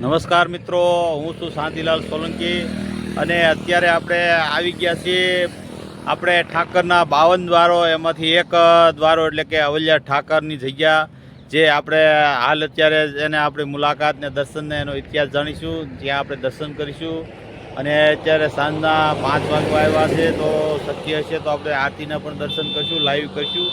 નમસ્કાર મિત્રો, હું છું શાંતિલાલ સોલંકી અને અત્યારે આપણે આવી ગયા છીએ આપણે ઠાકરના 52 દ્વારો એમાંથી એક દ્વારો એટલે કે અવલિયા ઠાકરની જગ્યા જે આપણે હાલ અત્યારે એને આપણી મુલાકાત ને દર્શનને એનો ઇતિહાસ જાણીશું, ત્યાં આપણે દર્શન કરીશું. અને અત્યારે સાંજના 5 વાગવા આવ્યા છે, તો શક્ય હશે તો આપણે આરતીના પણ દર્શન કરીશું, લાઈવ કરીશું.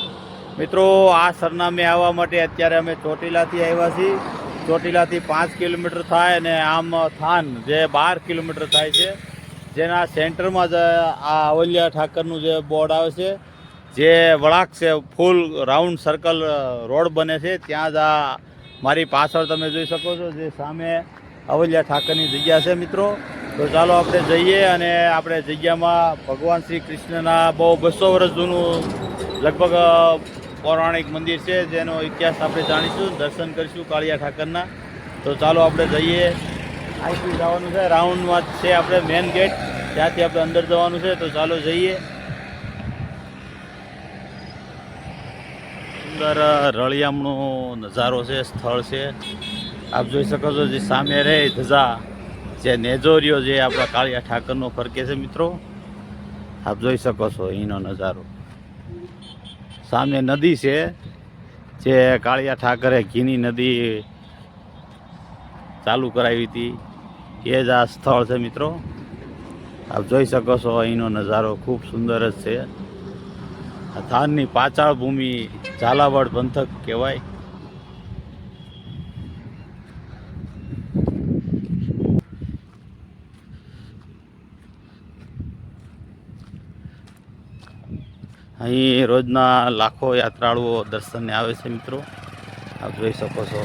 મિત્રો, આ સરનામે આવવા માટે અત્યારે અમે ચોટીલાથી આવ્યા છીએ. ચોટીલાથી 5 કિલોમીટર થાય અને આમ થાન જે 12 કિલોમીટર થાય છે, જેના સેન્ટરમાં જ આ અવલિયા ઠાકરનું જે બોર્ડ આવે છે, જે વળાંક છે, ફૂલ રાઉન્ડ સર્કલ રોડ બને છે, ત્યાં જ આ મારી પાછળ તમે જોઈ શકો છો જે સામે અવલિયા ઠાકરની જગ્યા છે. મિત્રો, તો ચાલો આપણે જઈએ અને આપણે જગ્યામાં ભગવાન શ્રી કૃષ્ણના બહુ 200 વર્ષ જૂનું લગભગ પૌરાણિક મંદિર છે, જેનો ઇતિહાસ આપણે જાણીશું, દર્શન કરીશું કાળિયા ઠાકરના. તો ચાલો આપણે જઈએ. અહીંથી જવાનું છે, રાઉન્ડમાં છે આપણે મેન ગેટ, ત્યાંથી આપણે અંદર જવાનું છે. તો ચાલો જઈએ. સુંદર રળિયામણો નજારો છે, સ્થળ છે. આપ જોઈ શકો છો જે સામે રહે ધજા જે નેજોરીઓ જે આપણા કાળિયા ઠાકરનો ફરકે છે. મિત્રો, આપ જોઈ શકો છો અહીંનો નજારો. સામે નદી છે, જે કાળિયા ઠાકરે ઘીની નદી ચાલુ કરાવી હતી, એ જ આ સ્થળ છે. મિત્રો, આપ જોઈ શકો છો અહીંનો નજારો ખૂબ સુંદર જ છે. આ થાનની પાચાળ ભૂમિ ઝાલાવાડ પંથક કહેવાય. અહીં રોજના લાખો યાત્રાળુઓ દર્શનને આવે છે. મિત્રો, આપ જોઈ શકો છો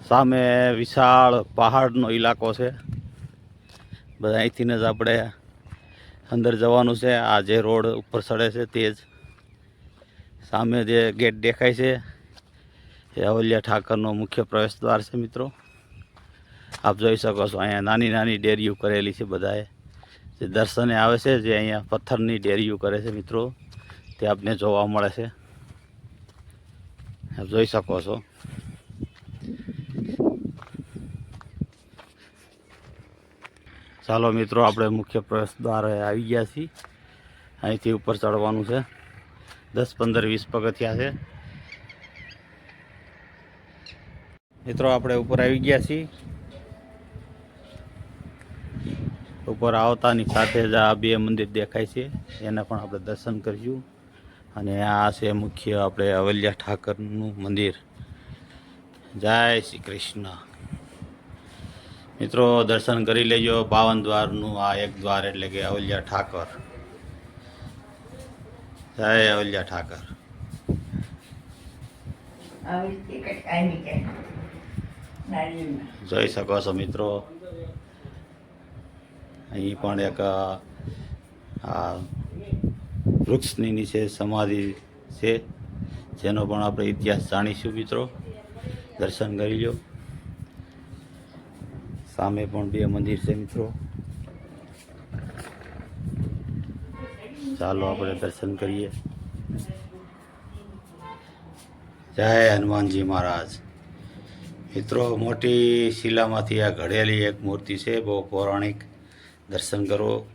સામે વિશાળ પહાડનો ઇલાકો છે. બધા અહીંથી જ આપણે અંદર જવાનું છે. આ જે રોડ ઉપર ચડે છે તે જ સામે જે ગેટ દેખાય છે એ અવલિયા ઠાકરનો મુખ્ય પ્રવેશ દ્વાર છે. મિત્રો, આપ જોઈ શકો છો અહીંયા નાની નાની ડેરીઓ કરેલી છે. બધાએ જે દર્શને આવે છે, જે અહીંયા પથ્થરની ડેરીઓ કરે છે, મિત્રો, તે આપને જોવા મળે છે. આપ જોઈ શકો છો. ચાલો મિત્રો, આપણે મુખ્ય પ્રવેશ દ્વારે આવી ગયા છીએ. અહીંથી ઉપર ચડવાનું છે. 10, 15, 20 પગથિયા છે. મિત્રો, આપણે ઉપર આવી ગયા છીએ. ઉપર આવતાની સાથે જ આ 2 મંદિર દેખાય છે, એના પણ આપણે દર્શન કરીશું. અને આ છે મુખ્ય આપણે અવલિયા ઠાકરનું મંદિર. જય શ્રી કૃષ્ણ. મિત્રો, દર્શન કરી લેજો. 52 દ્વારનું આ એક દ્વાર એટલે કે અવલિયા ઠાકર. જય અવલિયા ઠાકર. જોઈ શકો છો મિત્રો, અહીં પણ એક આ વૃક્ષની નીચે સમાધિ છે, જેનો પણ આપણે ઇતિહાસ જાણીશું. મિત્રો, દર્શન કરી લો. સામે પણ 2 મંદિર છે. મિત્રો, ચાલો આપણે દર્શન કરીએ. જય હનુમાનજી મહારાજ. મિત્રો, મોટી શિલામાંથી આ ઘડેલી એક મૂર્તિ છે, બહુ પૌરાણિક. દર્શન કરો.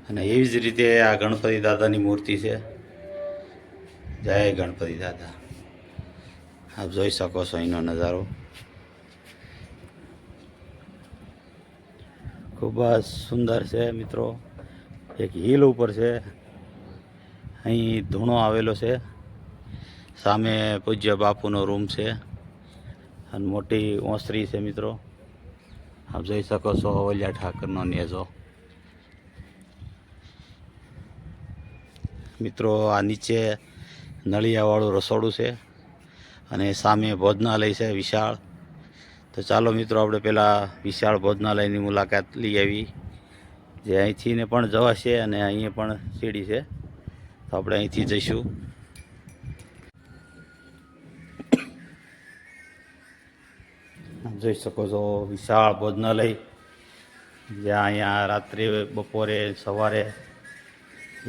અને એવી જ રીતે આ ગણપતિ દાદાની મૂર્તિ છે. જય ગણપતિ દાદા. આપ જોઈ શકો છો અહીંનો નજારો. ખૂબ જ સુંદર છે. મિત્રો, એક હિલ ઉપર છે, અહીં ધૂણો આવેલો છે. સામે પૂજ્ય બાપુનો રૂમ છે અને મોટી ઓસરી છે. મિત્રો, આપ જોઈ શકો છો અવલિયા ઠાકરનો નેજો. મિત્રો, આ નીચે નળિયાવાળું રસોડું છે અને સામે ભોજનાલય છે વિશાળ. તો ચાલો મિત્રો, આપણે પહેલાં વિશાળ ભોજનાલયની મુલાકાત લઈ આવી, જે અહીંથી ને પણ જવાશે અને અહીંયા પણ સીડી છે, તો આપણે અહીંથી જઈશું. જોઈ શકો છો વિશાળ ભોજનાલય, જ્યાં અહીંયા રાત્રે, બપોરે, સવારે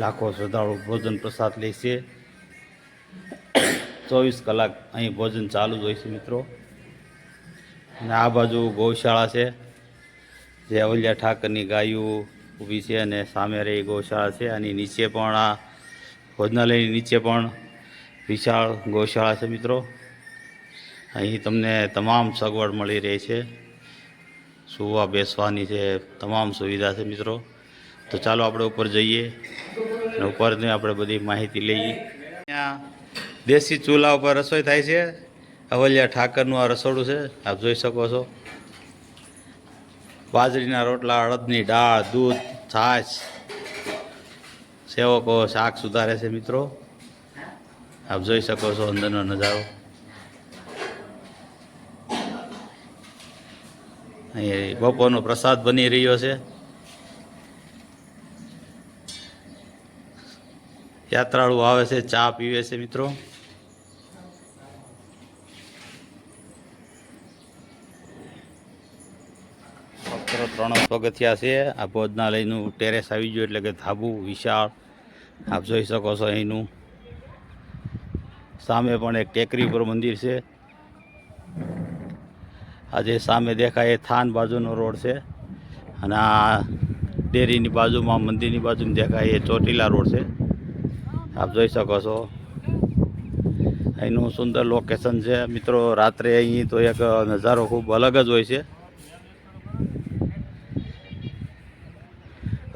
લાખો શ્રદ્ધાળુ ભોજન પ્રસાદ લે છે. 24 કલાક અહીં ભોજન ચાલુ જ હોય છે મિત્રો. અને આ બાજુ ગૌશાળા છે, જે અવલિયા ઠાકરની ગાયું ઊભી છે અને સામે રહી ગૌશાળા છે. અને નીચે પણ આ ભોજનાલયની નીચે પણ વિશાળ ગૌશાળા છે મિત્રો. અહીં તમને તમામ સગવડ મળી રહી છે, સુવા બેસવાની છે, તમામ સુવિધા છે મિત્રો. તો ચાલો આપણે ઉપર જઈએ અને ઉપરની આપણે બધી માહિતી લઈએ. ત્યાં દેશી ચૂલા ઉપર રસોઈ થાય છે. અવલિયા ઠાકરનું આ રસોડું છે, આપ જોઈ શકો છો. બાજરીના રોટલા, અડદની દાળ, દૂધ, છાશ, સેવકો શાક સુધારે છે મિત્રો. આપ જોઈ શકો છો અંદરનો નજારો. અહીં બપોરનો પ્રસાદ બની રહ્યો છે. યાત્રાળુ આવે છે, ચા પીવે છે મિત્રો. ફક્ત 3 પગથિયા છે. આ ભોજનાલયનું ટેરેસ આવી ગયું, એટલે કે ધાબુ વિશાળ આપ જોઈ શકો છો. અહીંનું સામે પણ એક ટેકરી પર મંદિર છે. આજે સામે દેખાય એ થાન બાજુનો રોડ છે, અને આ ડેરીની બાજુમાં, મંદિરની બાજુમાં દેખાય એ ચોટીલા રોડ છે. આપ જોઈ શકો છો અહીંનું સુંદર લોકેશન છે મિત્રો. રાત્રે અહીં તો એક નજારો ખૂબ અલગ જ હોય છે.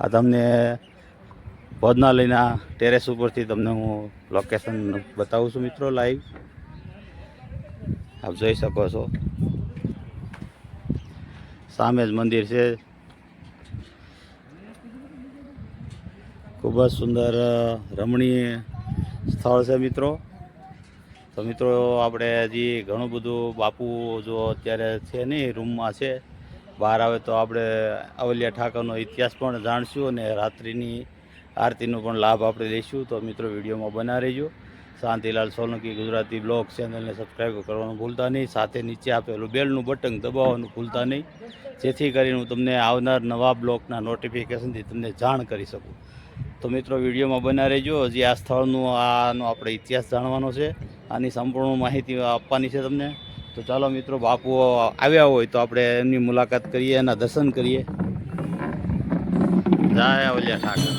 આ તમને ભોજનાલયના ટેરેસ ઉપરથી તમને હું લોકેશન બતાવું છું મિત્રો, લાઈવ. આપ જોઈ શકો છો સામે જ મંદિર છે. ખૂબ જ સુંદર રમણીય સ્થળ છે મિત્રો. તો મિત્રો આપણે હજી ઘણું બધું, બાપુ જો અત્યારે છે નહીં, રૂમમાં છે, બહાર આવે તો આપણે અવલિયા ઠાકરનો ઇતિહાસ પણ જાણશું અને રાત્રિની આરતીનો પણ લાભ આપણે લઈશું. તો મિત્રો વિડીયોમાં બના રહેજો. શાંતિલાલ સોલંકી ગુજરાતી બ્લોગ ચેનલને સબસ્ક્રાઈબ કરવાનું ભૂલતા નહીં. સાથે નીચે આપેલું બેલનું બટન દબાવવાનું ભૂલતા નહીં, જેથી કરીને હું તમને આવનાર નવા બ્લોગના નોટિફિકેશનથી તમને જાણ કરી શકું. તો મિત્રો વિડીયોમાં બના રહેજો. હજી આ સ્થળનું આનો આપણે ઇતિહાસ જાણવાનો છે, આની સંપૂર્ણ માહિતી આપવાની છે તમને. તો ચાલો મિત્રો, બાપુ આવ્યા હોય તો આપણે એમની મુલાકાત કરીએ, એના દર્શન કરીએ. જય અવલિયા ઠાકર.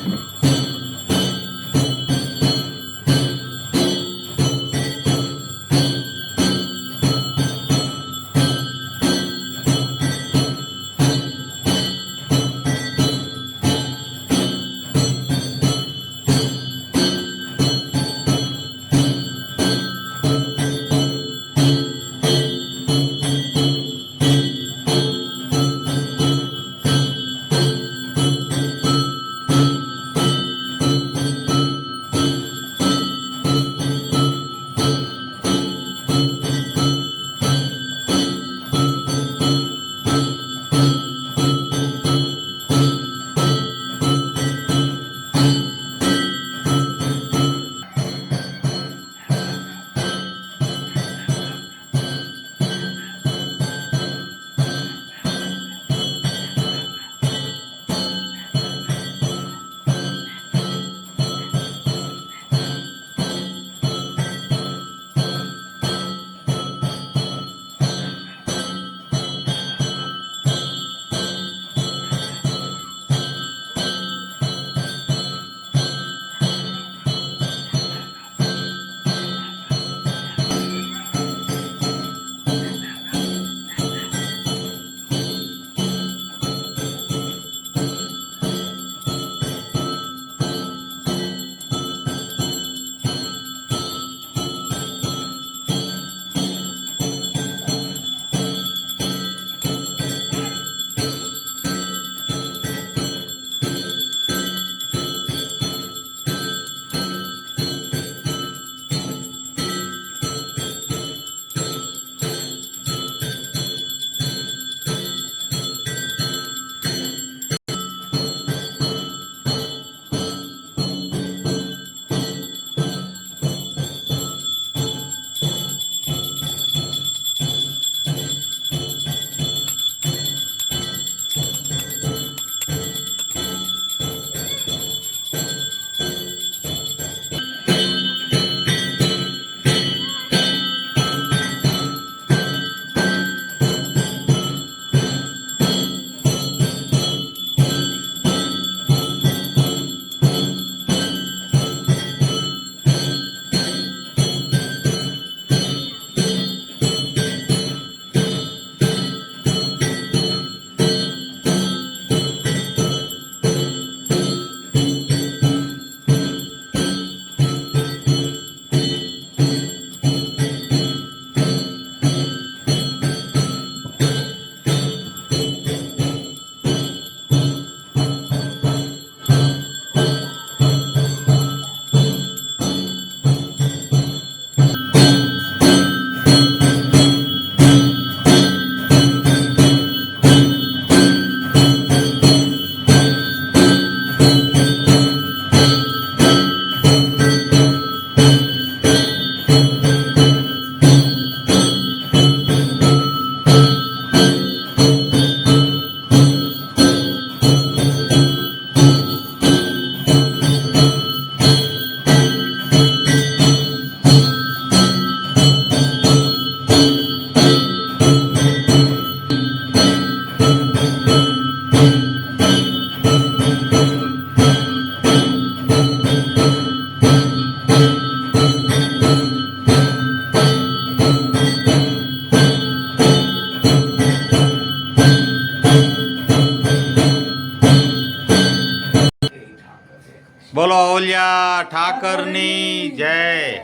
બોલો અવલિયા ઠાકરની જય.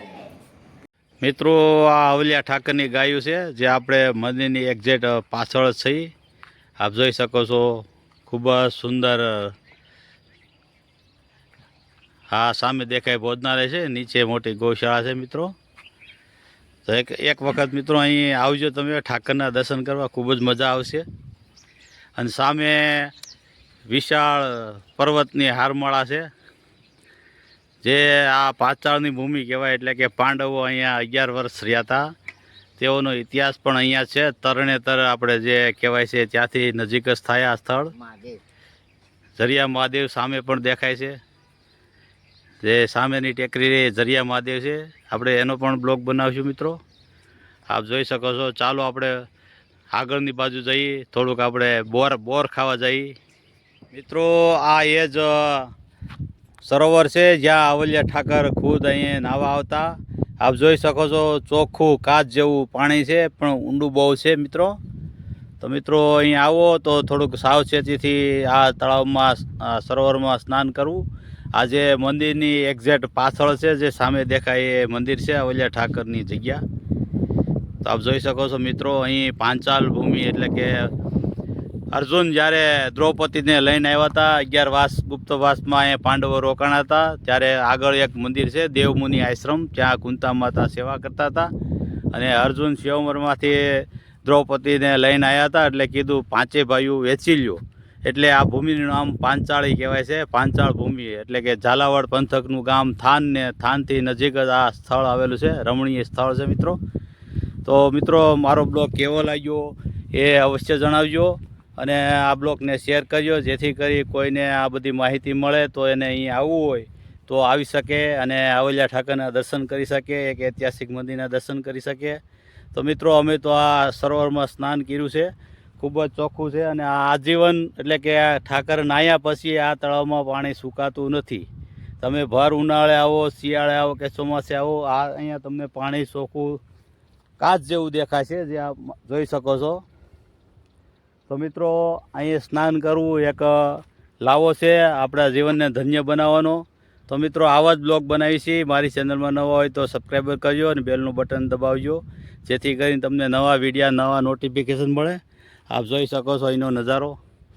મિત્રો આ અવલિયા ઠાકરની ગાયું છે જે આપણે મંદિરની એક્ઝેક્ટ પાછળ જ છે. આપ જોઈ શકો છો ખૂબ જ સુંદર. હા સામે દેખાય ભોજનાલય છે, નીચે મોટી ગૌશાળા છે મિત્રો. તો એક વખત મિત્રો અહીં આવજો તમે ઠાકરના દર્શન કરવા, ખૂબ જ મજા આવશે. અને સામે વિશાળ પર્વતની હારમાળા છે જે આ પાછળની ભૂમિ કહેવાય. એટલે કે પાંડવો અહીંયા 11 વર્ષ રહ્યા હતા, તેઓનો ઇતિહાસ પણ અહીંયા છે. તરણેતર આપણે જે કહેવાય છે ત્યાંથી નજીક જ થાય આ સ્થળ. ઝરિયા મહાદેવ સામે પણ દેખાય છે, જે સામેની ટેકરી ઝરિયા મહાદેવ છે. આપણે એનો પણ બ્લોગ બનાવીશું મિત્રો, આપ જોઈ શકો છો. ચાલો આપણે આગળની બાજુ જઈએ, થોડુંક આપણે બોર ખાવા જઈએ મિત્રો. આ એ જ સરોવર છે જ્યાં અવલિયા ઠાકર ખુદ અહીંયા નાવા આવતા. આપ જોઈ શકો છો ચોખ્ખું કાચ જેવું પાણી છે, પણ ઊંડું બહુ છે મિત્રો. તો મિત્રો અહીં આવો તો થોડુંક સાવચેતીથી આ તળાવમાં સરોવરમાં સ્નાન કરવું. આજે મંદિરની એક્ઝેક્ટ પાછળ છે, જે સામે દેખાય એ મંદિર છે અવલિયા ઠાકરની જગ્યા. તો આપ જોઈ શકો છો મિત્રો, અહીં પાંચાલ ભૂમિ એટલે કે અર્જુન જ્યારે દ્રૌપદીને લઈને આવ્યા હતા 11 ગુપ્તવાસમાં અહીંયા પાંડવો રોકાણા હતા, ત્યારે આગળ એક મંદિર છે દેવમુનિ આશ્રમ, ત્યાં કુંતા માતા સેવા કરતા હતા. અને અર્જુન સ્વયંવરમાંથી દ્રૌપદીને લઈને આવ્યા હતા, એટલે કીધું 5 ભાઈઓ વેચી લ્યો. એટલે આ ભૂમિનું નામ પાંચાળી કહેવાય છે. પાંચાળ ભૂમિ એટલે કે ઝાલાવાડ પંથકનું ગામ થાન, ને થાનથી નજીક જ આ સ્થળ આવેલું છે. રમણીય સ્થળ છે મિત્રો. તો મિત્રો મારો બ્લોગ કેવો લાગ્યો એ અવશ્ય જણાવજો, અને આ બ્લોગને શેર કરજો, જેથી કરી કોઈને આ બધી માહિતી મળે તો એને અહીં આવવું હોય તો આવી શકે અને અવલિયા ઠાકરના દર્શન કરી શકે, એક ઐતિહાસિક મંદિરના દર્શન કરી શકે. તો મિત્રો અમે તો આ સરોવરમાં સ્નાન કર્યું છે, ખૂબ જ ચોખ્ખું છે. અને આ આજીવન એટલે કે ઠાકર નાહ્યા પછી આ તળાવમાં પાણી સુકાતું નથી. તમે ભર ઉનાળે આવો, શિયાળે આવો કે ચોમાસે આવો, આ અહીંયા તમને પાણી ચોખ્ખું કાચ જેવું દેખાય છે, જે આપ જોઈ શકો છો. તો મિત્રો અહીંયા સ્નાન કરવું એક લાવો છે આપણા જીવનને ધન્ય બનાવવાનો. તો મિત્રો આવા જ બ્લોગ બનાવી છે. મારી ચેનલમાં નવા હોય તો સબસ્ક્રાઈબર કરજો અને બેલનું બટન દબાવજો, જેથી કરીને તમને નવા વિડીયા, નવા નોટિફિકેશન મળે. આપ જોઈ શકો છો અહીંનો નજારો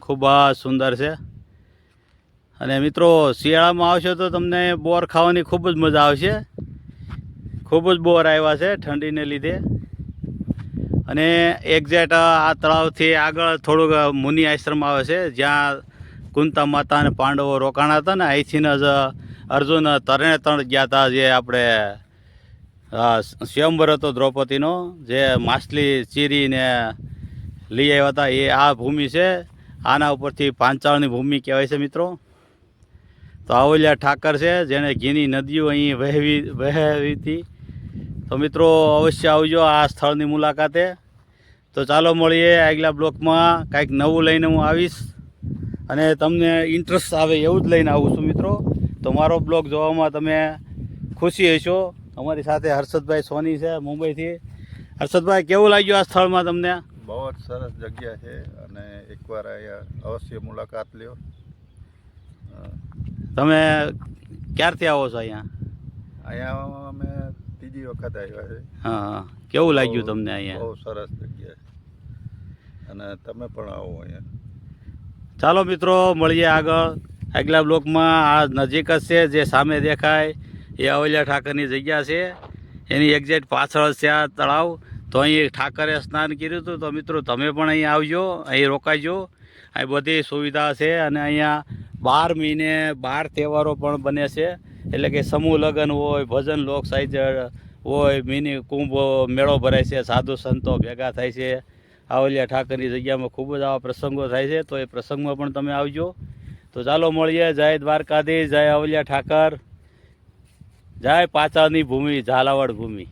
ખૂબ જ સુંદર છે. અને મિત્રો શિયાળામાં આવશો તો તમને બોર ખાવાની ખૂબ જ મજા આવશે. ખૂબ જ બોર આવ્યા છે ઠંડીને લીધે. અને એક્ઝેક્ટ આ તળાવથી આગળ થોડુંક મુનિ આશ્રમ આવે છે, જ્યાં કુંતા માતા અને પાંડવો રોકાણા હતા. ને અહીંથી જ અર્જુન તરણેતર ગયા હતા, જે આપણે સ્વયંવર હતો દ્રૌપદીનો, જે માછલી ચીરીને લઈ આવ્યા હતા, એ આ ભૂમિ છે. આના ઉપરથી પાંચાળની ભૂમિ કહેવાય છે મિત્રો. તો અવલિયા ઠાકર છે જેણે ઘીની નદીઓ અહીં વહેવી હતી. તો મિત્રો અવશ્ય આવજો આ સ્થળની મુલાકાતે. તો ચાલો મળીએ આગલા બ્લોકમાં, કાંઈક નવું લઈને હું આવીશ અને તમને ઇન્ટરેસ્ટ આવે એવું જ લઈને આવું છું મિત્રો. તો મારો બ્લોગ જોવામાં તમે ખુશી હશો. અમારી સાથે હર્ષદભાઈ સોની છે મુંબઈથી. હર્ષદભાઈ કેવું લાગ્યું આ સ્થળમાં તમને? બહુ જ સરસ જગ્યા છે, અને એકવાર અહીંયા અવશ્ય મુલાકાત લ્યો. તમે ક્યારથી આવો છો અહીંયા? અહીંયા અમે ત્રીજી વખત આવ્યા છે. હા હા, કેવું લાગ્યું તમને અહીંયા? બહુ સરસ જગ્યા છે, અને તમે પણ આવો અહીંયા. ચાલો મિત્રો મળીએ આગલા બ્લોકમાં. આ નજીક જ છે, જે સામે દેખાય એ અવલિયા ઠાકરની જગ્યા છે. એની એક્ઝેક્ટ પાછળ છે આ તળાવ. તો અહીં ઠાકરે સ્નાન કર્યું હતું. તો મિત્રો તમે પણ અહીં આવજો, અહીં રોકાઈજો. અહીં બધી સુવિધા છે. અને અહીંયા 12 મહિને 12 તહેવારો પણ બને છે. એટલે કે સમૂહ લગ્ન હોય, ભજન લોક સાહિત્ય હોય, મિની કુંભ મેળો ભરાય છે, સાધુ સંતો ભેગા થાય છે. અવલિયા ઠાકરની જગ્યામાં ખૂબ જ આવા પ્રસંગો થાય છે. તો એ પ્રસંગમાં પણ તમે આવજો. તો ચાલો મળીએ. જય દ્વારકાધીશ, જય અવલિયા ઠાકર, જય પાછળની ભૂમિ, ઝાલાવાડ ભૂમિ.